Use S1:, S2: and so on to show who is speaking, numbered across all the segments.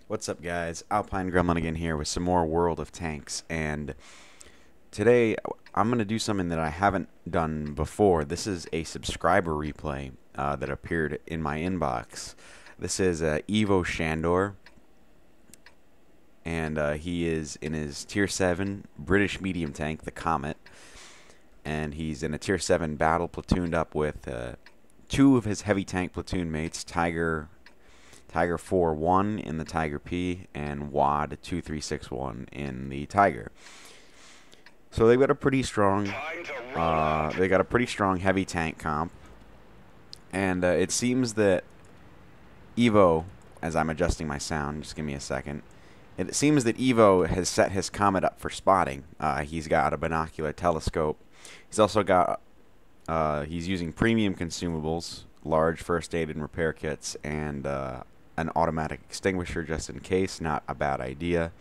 S1: What's up, guys? Alpine Gremlin again here with some more World of Tanks, and today I'm going to do something that I haven't done before. This is a subscriber replay that appeared in my inbox. This is EvoShandor, and he is in his Tier 7 British medium tank, the Comet, and he's in a Tier 7 battle platooned up with two of his heavy tank platoon mates, Tiger 4-1 in the Tiger P and WAD 2361 in the Tiger. So they've got a pretty strong heavy tank comp, and it seems that Evo, as I'm adjusting my sound, just give me a second. It seems that Evo has set his Comet up for spotting. He's got a binocular telescope. He's also got he's using premium consumables, large first aid and repair kits, and an automatic extinguisher just in case. Not a bad idea.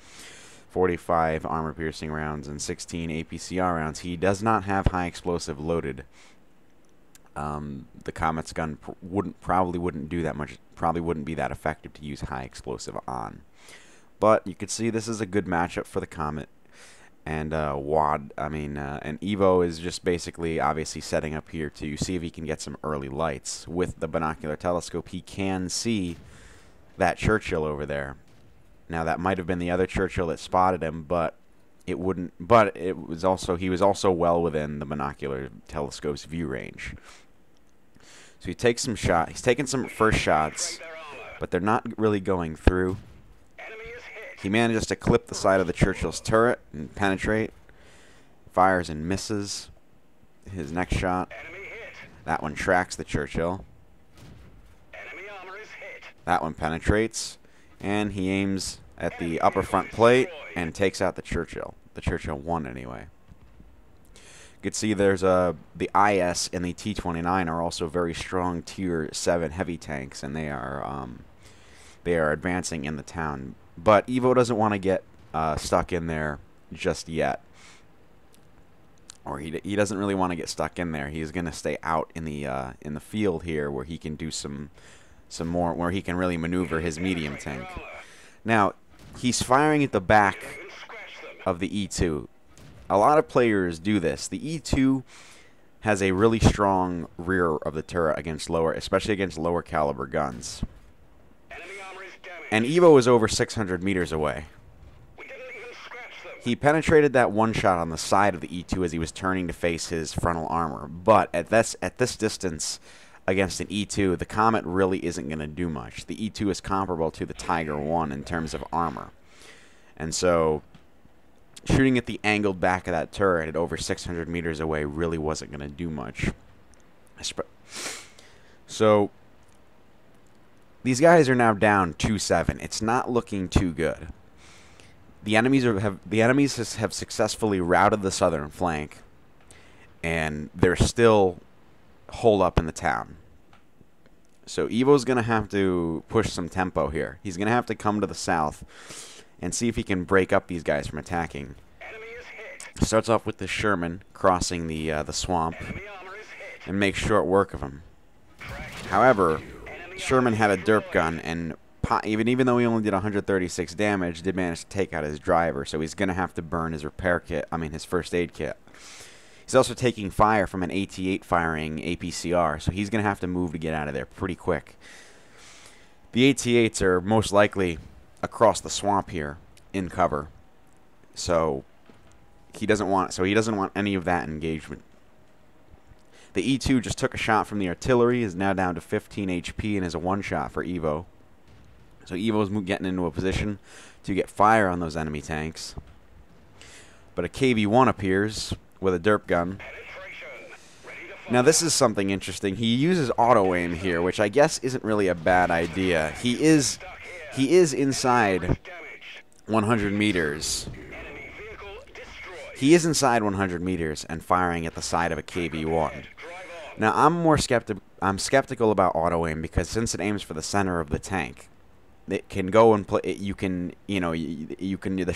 S1: 45 armor-piercing rounds and 16 APCR rounds. He does not have high explosive loaded. The Comet's gun probably wouldn't do that much. Probably wouldn't be that effective to use high explosive on. But you can see this is a good matchup for the Comet. And and Evo is just basically obviously setting up here to see if he can get some early lights. With the binocular telescope, he can see that Churchill over there. Now that might have been the other Churchill that spotted him, but it wouldn't. But it was also he was also well within the binocular telescope's view range. So he takes some shot. He's taking some first shots, but they're not really going through. He manages to clip the side of the Churchill's turret and penetrate. Fires and misses. His next shot. That one tracks the Churchill. That one penetrates, and he aims at the upper front plate and takes out the Churchill. The Churchill won anyway. You can see there's the IS and the T-29 are also very strong Tier 7 heavy tanks, and they are advancing in the town. But Evo doesn't want to get stuck in there just yet, or he doesn't really want to get stuck in there. He's going to stay out in the field here, where he can do some more, where he can really maneuver his medium tank. Now, he's firing at the back of the E2. A lot of players do this. The E2 has a really strong rear of the turret against especially against lower caliber guns. And Evo is over 600 meters away. He penetrated that one shot on the side of the E2 as he was turning to face his frontal armor. But at this distance, against an E2, the Comet really isn't going to do much. The E2 is comparable to the Tiger 1 in terms of armor. And so, shooting at the angled back of that turret at over 600 meters away really wasn't going to do much. So, these guys are now down 2-7. It's not looking too good. The enemies have successfully routed the southern flank, and they're still hold up in the town. So Evo's going to have to push some tempo here. He's going to have to come to the south and see if he can break up these guys from attacking. Starts off with the Sherman crossing the swamp and makes short work of him. However, Sherman had a derp gun, and even though he only did 136 damage, did manage to take out his driver, so he's going to have to burn his his first aid kit. He's also taking fire from an AT-8 firing APCR, so he's going to have to move to get out of there pretty quick. The AT-8s are most likely across the swamp here in cover, so he doesn't want any of that engagement. The E2 just took a shot from the artillery, is now down to 15 HP, and is a one-shot for Evo. So Evo's getting into a position to get fire on those enemy tanks. But a KV-1 appears with a derp gun. Now this is something interesting. He uses auto aim here, which I guess isn't really a bad idea. He is inside 100 meters. He is inside 100 meters and firing at the side of a KV-1. Now I'm skeptical about auto aim, because since it aims for the center of the tank, it can go and the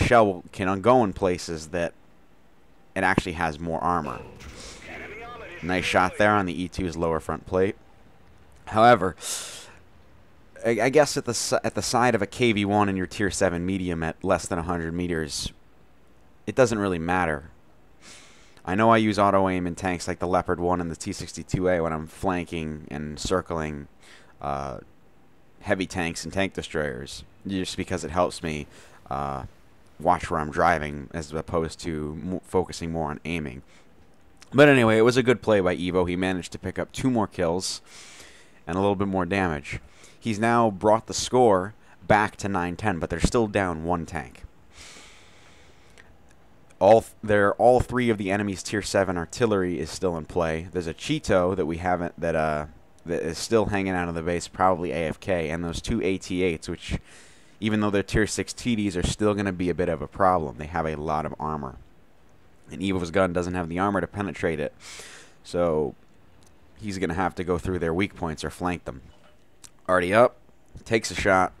S1: shell can go in places that it actually has more armor. Nice shot there on the E2's lower front plate. However, I guess at the side of a KV-1 in your Tier 7 medium at less than 100 meters, it doesn't really matter. I know I use auto-aim in tanks like the Leopard 1 and the T-62A when I'm flanking and circling heavy tanks and tank destroyers, just because it helps me watch where I'm driving as opposed to focusing more on aiming. But anyway, it was a good play by Evo. He managed to pick up 2 more kills and a little bit more damage. He's now brought the score back to 9-10, but they're still down 1 tank. All 3 of the enemy's Tier 7 artillery is still in play. There's a Cheeto that we haven't that is still hanging out of the base, probably AFK, and those 2 AT-8s, which, even though they're Tier 6 TDs, are still going to be a bit of a problem. They have a lot of armor, and Evo's gun doesn't have the armor to penetrate it, so he's going to have to go through their weak points or flank them. Already up, takes a shot,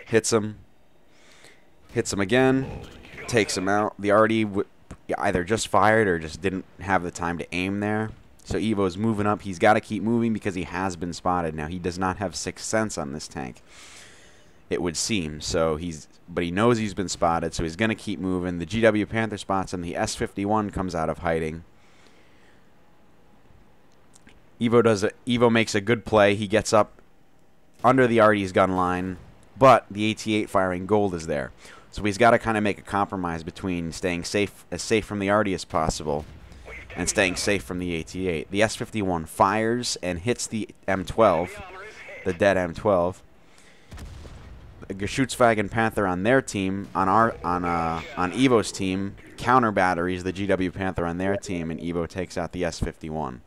S1: hits him again, takes him out. The arty either just fired or just didn't have the time to aim there. So Evo's moving up. He's got to keep moving because he has been spotted. Now, he does not have 6th sense on this tank, it would seem. But he knows he's been spotted, so he's going to keep moving. The GW Panther spots him. The S-51 comes out of hiding. Evo makes a good play. He gets up under the arty's gun line, but the AT-8 firing gold is there. So he's got to kind of make a compromise between staying as safe from the arty as possible and staying safe from the AT-8. The S-51 fires and hits the M12, the dead M12. Geschützwagen Panther on their team, on Evo's team, counter batteries the GW Panther on their team, and Evo takes out the S-51.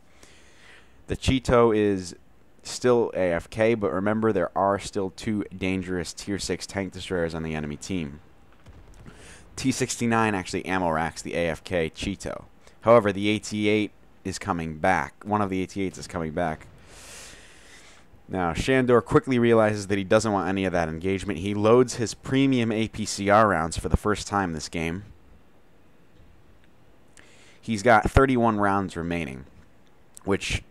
S1: The Cheeto is still AFK, but remember there are still 2 dangerous Tier 6 tank destroyers on the enemy team. T-69 actually ammo racks the AFK Cheeto. However, the AT-8 is coming back. One of the AT-8s is coming back. Now, Shandor quickly realizes that he doesn't want any of that engagement. He loads his premium APCR rounds for the first time this game. He's got 31 rounds remaining, which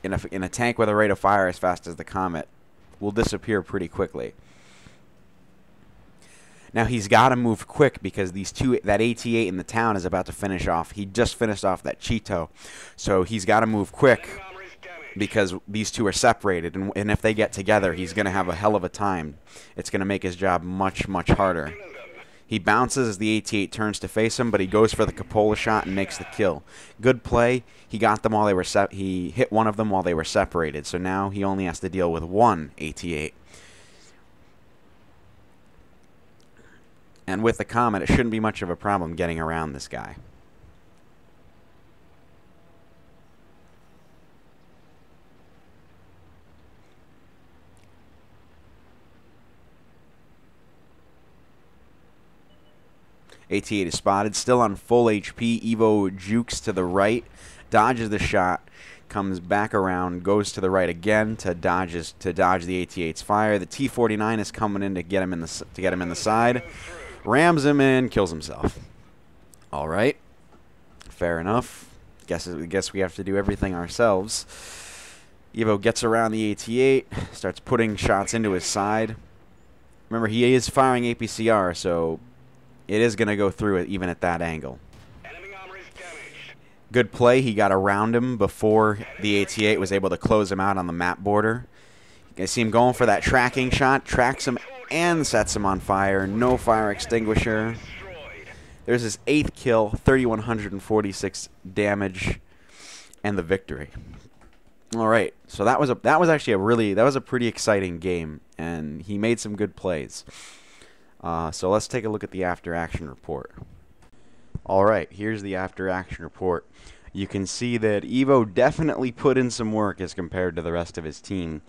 S1: in a tank with a rate of fire as fast as the Comet will disappear pretty quickly. Now he's got to move quick because that AT-8 in the town is about to finish off. He just finished off that Cheeto, so he's got to move quick because these 2 are separated, and if they get together, he's going to have a hell of a time. It's going to make his job much, much harder. He bounces as the AT-8 turns to face him, but he goes for the cupola shot and makes the kill. Good play. He got them while they were he hit one of them while they were separated, so now he only has to deal with 1 AT-8. And with the Comet, it shouldn't be much of a problem getting around this guy. AT-8 is spotted, still on full HP. Evo jukes to the right, dodges the shot, comes back around, goes to the right again to dodge the AT-8's fire. The T-49 is coming in to get him in the side, rams him and kills himself. All right, fair enough. Guess we have to do everything ourselves. Evo gets around the AT-8, starts putting shots into his side. Remember, he is firing APCR, so it is going to go through it even at that angle. Good play. He got around him before the AT-8 was able to close him out on the map border. You can see him going for that tracking shot, tracks him and sets him on fire. No fire extinguisher. There's his 8th kill, 3,146 damage, and the victory. All right, so that was actually a pretty exciting game, and he made some good plays. So let's take a look at the after-action report. All right, here's the after-action report. You can see that Evo definitely put in some work as compared to the rest of his team.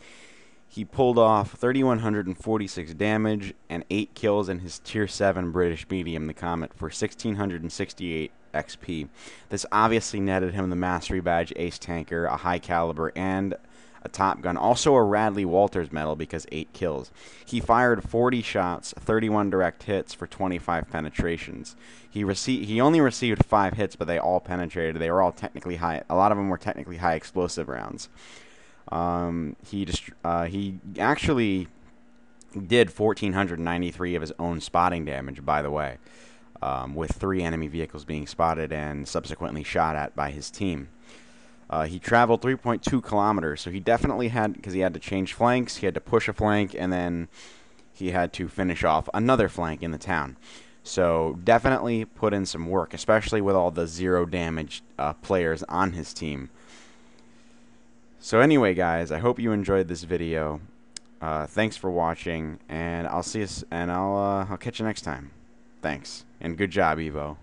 S1: He pulled off 3,146 damage and 8 kills in his Tier 7 British medium, the Comet, for 1,668 XP. This obviously netted him the Mastery Badge, Ace Tanker, a High Caliber, and a Top Gun. Also a Radley Walters medal because 8 kills. He fired 40 shots, 31 direct hits for 25 penetrations. He only received 5 hits, but they all penetrated. They were all technically high. A lot of them were technically high explosive rounds. He actually did 1,493 of his own spotting damage, by the way, with 3 enemy vehicles being spotted and subsequently shot at by his team. He traveled 3.2 kilometers, so he definitely had, because he had to change flanks, he had to push a flank, and then he had to finish off another flank in the town. So definitely put in some work, especially with all the 0 damage players on his team. So anyway, guys, I hope you enjoyed this video. Thanks for watching, and I'll see you, and I'll catch you next time. Thanks, and good job, Evo.